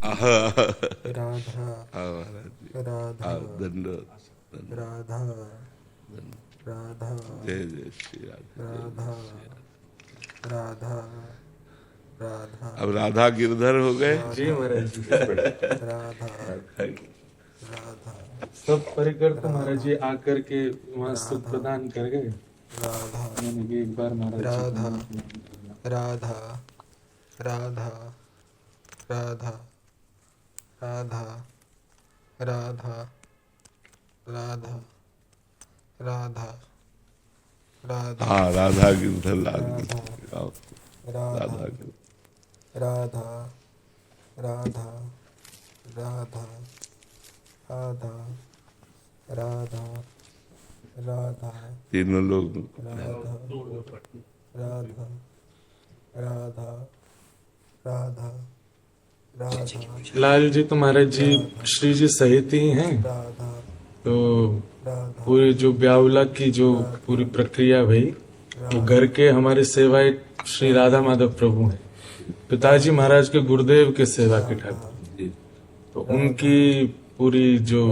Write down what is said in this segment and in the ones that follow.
राधा महाराज जी, राधा दंडवत। राधा राधा जय जय श्री राधे, जय राधा जय श्री राधे। राधा राधा अब राधा गिरधर हो गए। जी महाराज जी। राधा राधा सब परिकर तो महाराज जी राधा आकर के वहाँ सुख प्रदान कर गए। राधा मैंने भी एक बार महाराज जी को राधा मिला। राधा राधा राधा राधा राधा राधा राधा राधा हाँ, राधा गिरधर लाल राधा राधा राधा गिरधर। राधा राधा राधा राधा राधा राधा तीनों लोग राधा राधा राधा राधा राधा लाल जी तो महाराज जी श्री जी सहित ही हैं। राधा तो राधा पूरी जो ब्यावला की जो पूरी प्रक्रिया भई वो घर के हमारे सेवाएं श्री राधा माधव प्रभु हैं। पिताजी महाराज के गुरुदेव के सेवा के ठाकुर, तो उनकी पूरी जो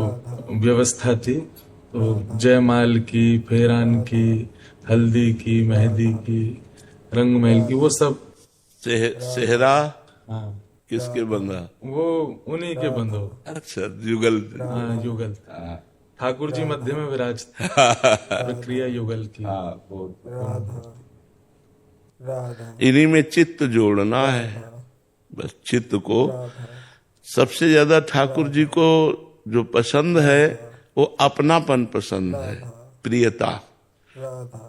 व्यवस्था थी, तो जयमाल की, फेरान की, हल्दी की, मेहंदी की, रंगमहल की, वो सब सेहरा हाँ किसके बंधा? वो उन्हीं के बंधु। अच्छा, युगल। हाँ युगल ठाकुर जी मध्य में विराजते, प्रक्रिया युगल की। राधा राधा इन्हीं में चित्त जोड़ना है, बस चित्त को। सबसे ज्यादा ठाकुर जी को जो पसंद है वो अपनापन पसंद है, प्रियता। राधा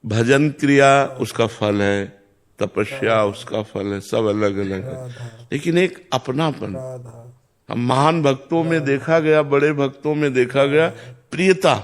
भजन क्रिया उसका फल है, तपस्या उसका फल है, सब अलग अलग है, लेकिन एक अपनापन। राधा हम महान भक्तों में देखा गया, बड़े भक्तों में देखा गया प्रियता।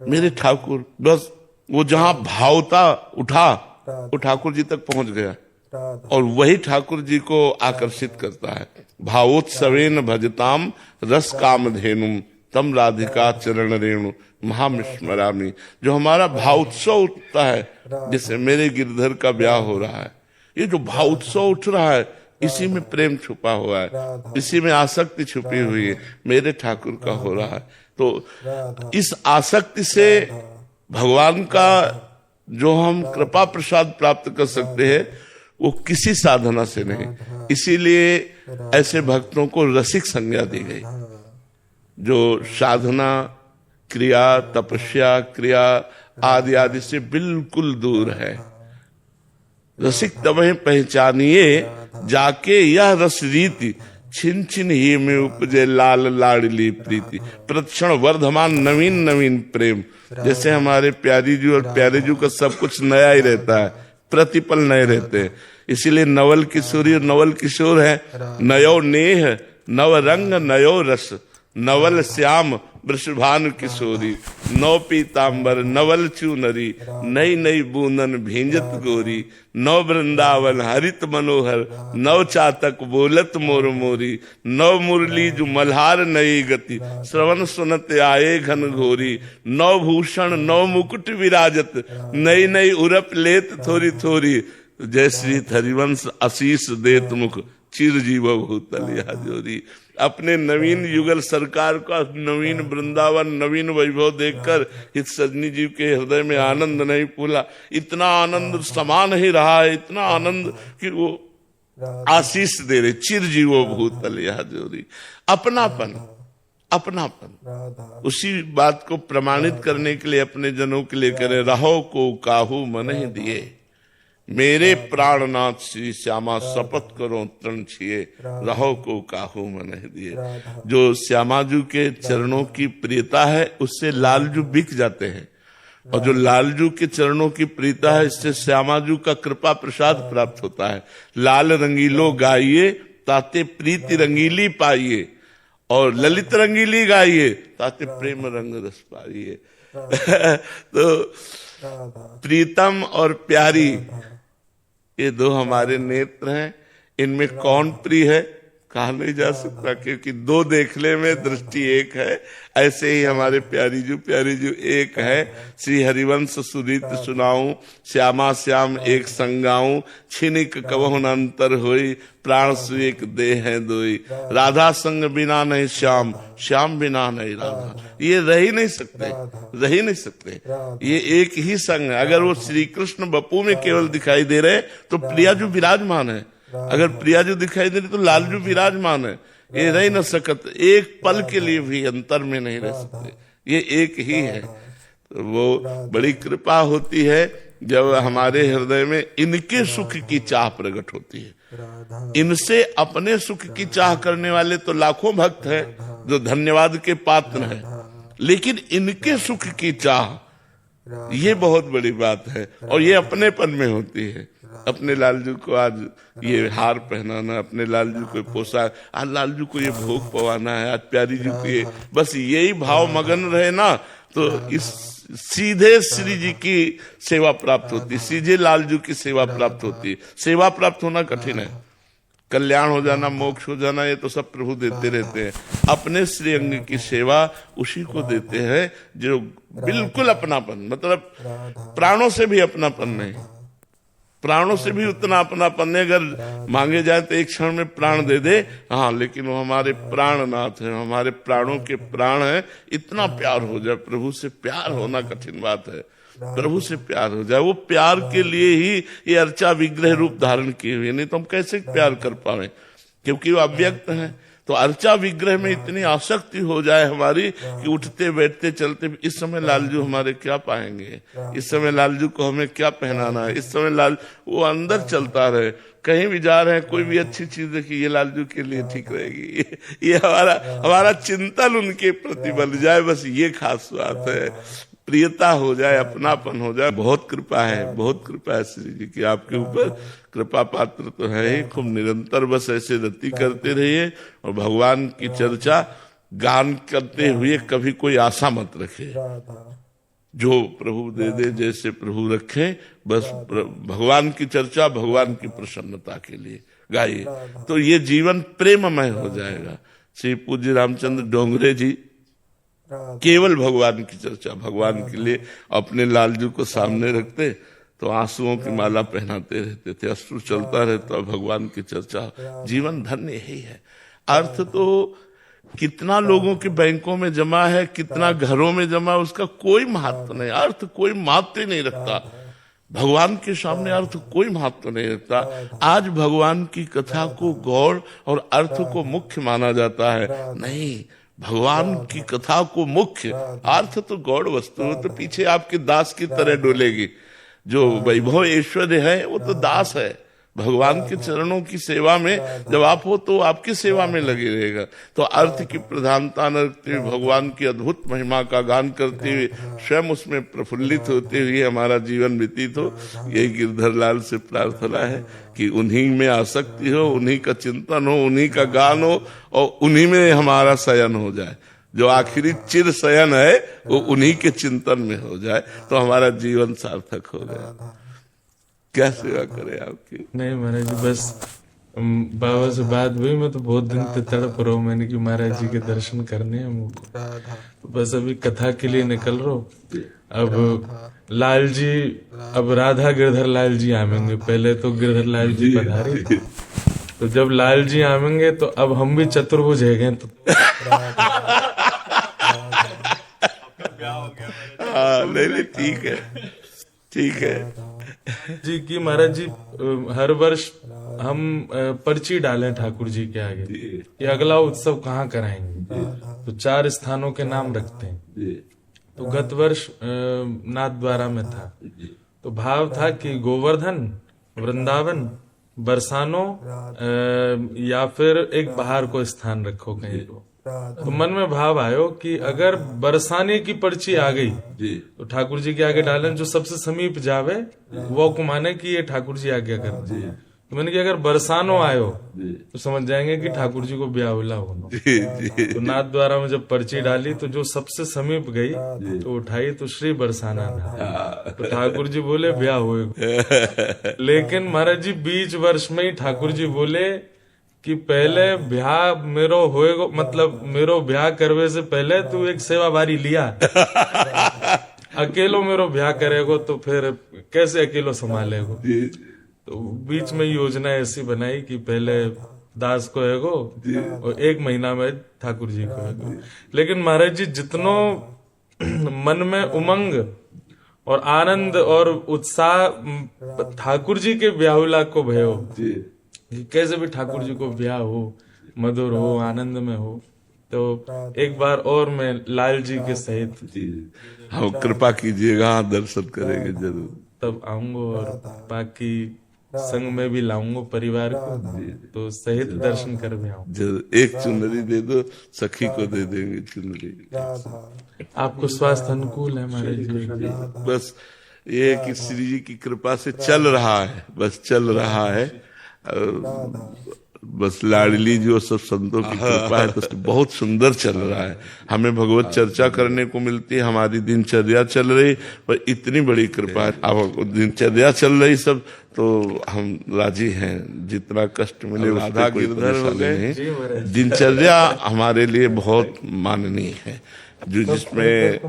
मेरे ठाकुर, बस वो जहां भावता उठा वो ठाकुर जी तक पहुंच गया, राधा और वही ठाकुर जी को आकर्षित करता है। भावोत्सवेन भजताम रस काम धेनुम तम राधिका चरण रेणु महामिस्मरामी। जो हमारा भावोत्सव उठता है, जैसे मेरे गिरधर का ब्याह हो रहा है, ये जो भावोत्सव उठ रहा है, इसी में प्रेम छुपा हुआ है, इसी में आसक्ति छुपी हुई है, मेरे ठाकुर का हो रहा है। तो इस आसक्ति से भगवान का जो हम कृपा प्रसाद प्राप्त कर सकते हैं, वो किसी साधना से नहीं। इसीलिए ऐसे भक्तों को रसिक संज्ञा दी गई, जो साधना क्रिया, तपस्या क्रिया आदि आदि से बिल्कुल दूर है। रसिक तबहि पहचानिए जाके यह रस रीति, छिन छिन ही में उपजे लाल लाडली प्रीति। प्रतिक्षण वर्धमान नवीन नवीन प्रेम। जैसे हमारे प्यारी जी और प्यारे जी का सब कुछ नया ही रहता है, प्रतिपल नए रहते हैं। इसीलिए नवल किशोरी और नवल किशोर है। नयो नेह नव रंग नयो रस, नवल श्याम वृषभानु किशोरी। नौ पीताम्बर नवल चूनरी, नई नई बूंदन भींजत गोरी। नौ वृंदावन हरित मनोहर, नव चातक बोलत मोर मोरी। नव मुरली जो मल्हार नई गति, श्रवण सुनत आए घन घोरी। नौ भूषण नौ मुकुट विराजत, नई नई उरप लेत थोरी थोरी। जय श्री हरिवंश आशीष देत मुख, चिर जीव भूतल यह जोरी। अपने नवीन युगल सरकार का नवीन वृंदावन, नवीन वैभव देखकर इस सजनी जी के हृदय में आनंद नहीं फूला। इतना आनंद समान ही रहा है, इतना आनंद कि वो आशीष दे रहे, चिर जीवो भूतल यह जोरी। अपनापन, अपनापन। उसी बात को प्रमाणित करने के लिए अपने जनों के लिए करे, रहो को काहू मन ही दिए। मेरे प्राणनाथ श्री श्यामा शपथ करो तृण छिए, रहो को काहू मन ही दिए। जो श्यामाजू के चरणों की प्रियता है, उससे लालजू बिक जाते हैं, और जो लालजू के चरणों की प्रियता है, इससे श्यामाजू का कृपा प्रसाद प्राप्त होता है। लाल रंगीलो गाइए ताते प्रीति रंगीली पाइए, और ललित रंगीली गाइए ताते प्रेम रंग रस पाइए। तो प्रीतम और प्यारी, ये दो हमारे नेत्र हैं। इनमें कौन प्रिय है, कहा नहीं जा सकता, क्योंकि दो देखने में दृष्टि एक है। ऐसे ही हमारे प्यारी जो एक है। श्री हरिवंश सुरीत सुनाऊं, श्यामा श्याम एक संगाऊं, छिनिक कबहु न अंतर होई, प्राण सुएक देह है दोई, राधा संग बिना नहीं श्याम, श्याम बिना नहीं राधा। ये रह ही नहीं सकते। ये एक ही संग है। अगर वो श्री कृष्ण बपू में केवल दिखाई दे रहे तो प्रिया जो विराजमान है, अगर प्रिया जो दिखाई दे रही तो लालजू विराजमान है। ये रह न सकत, एक पल के लिए भी अंतर में नहीं रह सकते, ये एक ही है। तो वो बड़ी कृपा होती है जब हमारे हृदय में इनके सुख की चाह प्रकट होती है। इनसे अपने सुख की चाह करने वाले तो लाखों भक्त हैं जो धन्यवाद के पात्र हैं, लेकिन इनके सुख की चाह ये बहुत बड़ी बात है। और ये अपनेपन में होती है। अपने लालजू को आज ये हार पहनाना, अपने लालजू को पोशाक, आज लालजू को ये भोग पवाना है, आज प्यारी जी को ये, बस यही भाव मगन रहे ना तो इस सीधे श्री जी की सेवा प्राप्त होती, सीधे लालजू की सेवा प्राप्त होती। सेवा प्राप्त होना कठिन है, कल्याण हो जाना, मोक्ष हो जाना, ये तो सब प्रभु देते रहते हैं। अपने श्री अंग की सेवा उसी को देते हैं जो बिल्कुल अपनापन, मतलब प्राणों से भी अपनापन नहीं, प्राणों से भी उतना अपनापन नहीं। अगर मांगे जाए तो एक क्षण में प्राण दे दे, हाँ, लेकिन वो हमारे प्राणनाथ है, हमारे प्राणों के प्राण है। इतना प्यार हो जाए, प्रभु से प्यार होना कठिन बात है। प्रभु से प्यार हो जाए, वो प्यार के लिए ही ये अर्चा विग्रह रूप धारण किए हुए, नहीं तो हम कैसे प्यार कर पाए, क्योंकि वो अव्यक्त है। तो अर्चा विग्रह में इतनी आसक्ति हो जाए हमारी कि उठते बैठते चलते, इस समय लालजू हमारे क्या पाएंगे, इस समय लालजू को हमें क्या पहनाना है, इस समय लाल, वो अंदर चलता रहे। कहीं भी जा रहे हैं, कोई भी अच्छी चीज देखिए, ये लालजू के लिए ठीक रहेगी, ये हमारा चिंतन उनके प्रति बन जाए, बस ये खास बात है। प्रियता हो जाए, अपनापन हो जाए। बहुत कृपा है, बहुत कृपा है श्री जी की आपके ऊपर। कृपा पात्र तो है ही, खूब निरंतर बस ऐसे रति करते रहिए और भगवान की चर्चा गान करते हुए कभी कोई आशा मत रखे। जो प्रभु दे दे, जैसे प्रभु रखे, बस भगवान की चर्चा भगवान की प्रसन्नता के लिए गाइए, तो ये जीवन प्रेममय हो जाएगा। श्री पूज्य रामचंद्र डोंगरे जी केवल भगवान की चर्चा, भगवान के लिए अपने लालजू को सामने रखते तो आंसुओं की माला पहनाते रहते थे, अश्रु चलता रहता, भगवान की चर्चा। जीवन धन्य यही है। अर्थ तो कितना लोगों के बैंकों में जमा है, कितना घरों में जमा, उसका कोई महत्व नहीं, अर्थ कोई महत्व नहीं रखता। भगवान के सामने अर्थ कोई महत्व नहीं रखता। आज भगवान की कथा को गौड़ और अर्थ को मुख्य माना जाता है, नहीं, भगवान की कथा को मुख्य, अर्थ तो गौड़ वस्तु है, तो पीछे आपके दास की तरह डोलेगी। जो वैभव ऐश्वर्य है वो तो दास है। भगवान के चरणों की सेवा में जब आप हो तो आपकी सेवा में लगे रहेगा। तो अर्थ की प्रधानता न रखते हुए भगवान की अद्भुत महिमा का गान करते हुए स्वयं उसमें प्रफुल्लित होते हुए हमारा जीवन व्यतीत हो, यही गिरधर लाल से प्रार्थना है कि उन्हीं में आसक्ति हो, उन्हीं का चिंतन हो, उन्हीं का गान हो और उन्हीं में हमारा शयन हो जाए। जो आखिरी चिर शयन है वो उन्हीं के चिंतन में हो जाए तो हमारा जीवन सार्थक हो गया। क्या सेवा करे आपकी? नहीं महाराज जी, बस बाबा से बात हुई, मैं तो बहुत दिन से तड़प रहा हूँ, मैंने कि महाराज जी के दर्शन करने हैं मुझको, तो बस अभी कथा के लिए निकल रहा हूँ। अब लाल जी, अब राधा गिरधर लाल जी आवेंगे, पहले तो गिरधर लाल जी पधारे थे, तो जब लाल जी आवेंगे तो अब हम भी चतुर्भुज है तो नहीं, ठीक है, ठीक है जी की महाराज जी हर वर्ष हम पर्ची डालें ठाकुर जी के आगे कि अगला उत्सव कहाँ कराएंगे, तो 4 स्थानों के नाम रखते हैं। तो गत वर्ष नाथद्वारा में था, तो भाव था कि गोवर्धन, वृंदावन, बरसानो या फिर एक बाहर को स्थान रखो कहीं को। तो मन में भाव आयो कि अगर बरसाने की पर्ची आ गई तो ठाकुर जी के आगे डालें, जो सबसे समीप जावे वो को माने कि ये ठाकुर जी आज्ञा करते हैं। तो मैंने कहा अगर बरसानो आयो तो समझ जाएंगे कि ठाकुर जी को ब्याहुला होना। तो नाथ द्वारा में जब पर्ची डाली तो जो सबसे समीप गई तो उठाई तो श्री बरसाना था, तो ठाकुर जी बोले ब्याह हुए। लेकिन महाराज जी बीच वर्ष में ही ठाकुर जी बोले कि पहले ब्याह मेरो होएगो, मतलब मेरो ब्याह करवे से पहले तू एक सेवा बारी लिया। अकेलो मेरो ब्याह करेगो तो फिर कैसे अकेलो संभालेगो। तो बीच में योजना ऐसी बनाई कि पहले दास को एगो और 1 महीना में ठाकुर जी को एगो। लेकिन महाराज जी जितनो मन में उमंग और आनंद और उत्साह ठाकुर जी के ब्याहुला को भयो, कैसे भी ठाकुर जी को ब्याह हो, मधुर हो, आनंद में हो। तो एक बार और मैं लाल जी के सहित हम कृपा कीजिएगा, दर्शन करेंगे जरूर। तब आऊंगा और बाकी संग में भी लाऊंगा परिवार को, तो सहित दर्शन कर भी आऊंगा। जरूर एक चुनरी दे दो, सखी को दे देंगे चुनरी। आपको स्वास्थ्य अनुकूल है महाराज जी? बस ये कि श्री जी की कृपा से चल रहा है, बस चल रहा है। बस लाडली जी और सब संतों की कृपा है तो बहुत सुंदर चल रहा है। हमें भगवत चर्चा करने को मिलती है, हमारी दिनचर्या चल रही, पर इतनी बड़ी कृपा है। अब दिनचर्या चल रही सब तो हम राजी हैं, जितना कष्ट मिले उसका कोई परेशानी नहीं। दिनचर्या हमारे लिए बहुत माननीय है, जो जिसमें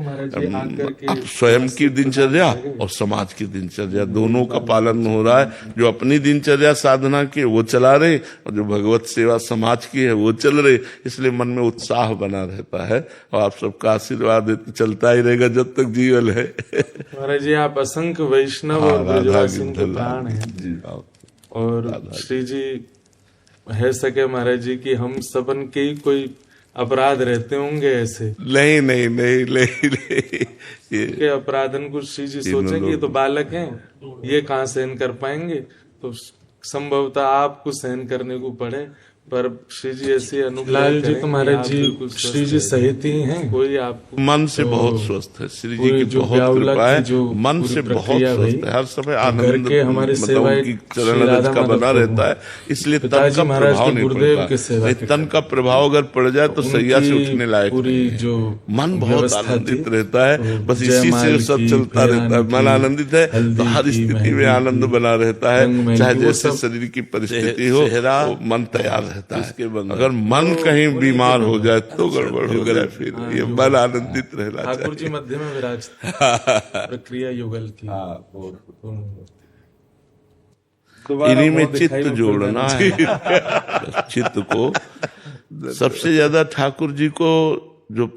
स्वयं की दिनचर्या और समाज की दिनचर्या दोनों का पालन हो रहा है। जो अपनी दिनचर्या साधना की वो चला रहे और जो भगवत सेवा समाज की है वो चल रहे, इसलिए मन में उत्साह बना रहता है। और आप सबका आशीर्वाद चलता ही रहेगा जब तक जीवन है। महाराज जी आप असंख्य वैष्णव और ब्रजवासियों के प्राण हैं, और श्री जी है सके महाराज जी की हम सबन के ही कोई अपराध रहते होंगे ऐसे? नहीं नहीं नहीं नहीं, नहीं। के अपराधन को श्री जी सोचेंगे ये तो बालक हैं, ये कहाँ सहन कर पाएंगे, तो संभवतः आपको सहन करने को पड़े। पर श्री जी ऐसी अनुग्रह लाल जी तो महाराज जी श्री जी सहित ही हैं, कोई आपको मन से बहुत स्वस्थ है। श्री जी की बहुत कृपा है, मन से बहुत स्वस्थ है। हर समय आनंद हमारे मतलब उनकी चरण रज का बना रहता है, इसलिए तन का प्रभाव नहीं पड़ता। तन का प्रभाव अगर पड़ जाए तो सैया से उठने लायक जो मन बहुत आनंदित रहता है। बस इसी से सब चलता रहता है। मन आनंदित है तो हर स्थिति में आनंद बना रहता है, चाहे जैसे शरीर की परिस्थिति हो, मन तैयार रहता है। अगर मन कहीं बीमार हो जाए तो गड़बड़ हो जाए, फिर ये मन आनंदित रहना चाहिए। ठाकुर जी मध्य में विराजते प्रक्रिया युगल की। इन्हीं में चित्त जोड़ना है। चित्त को सबसे ज्यादा ठाकुर जी को जो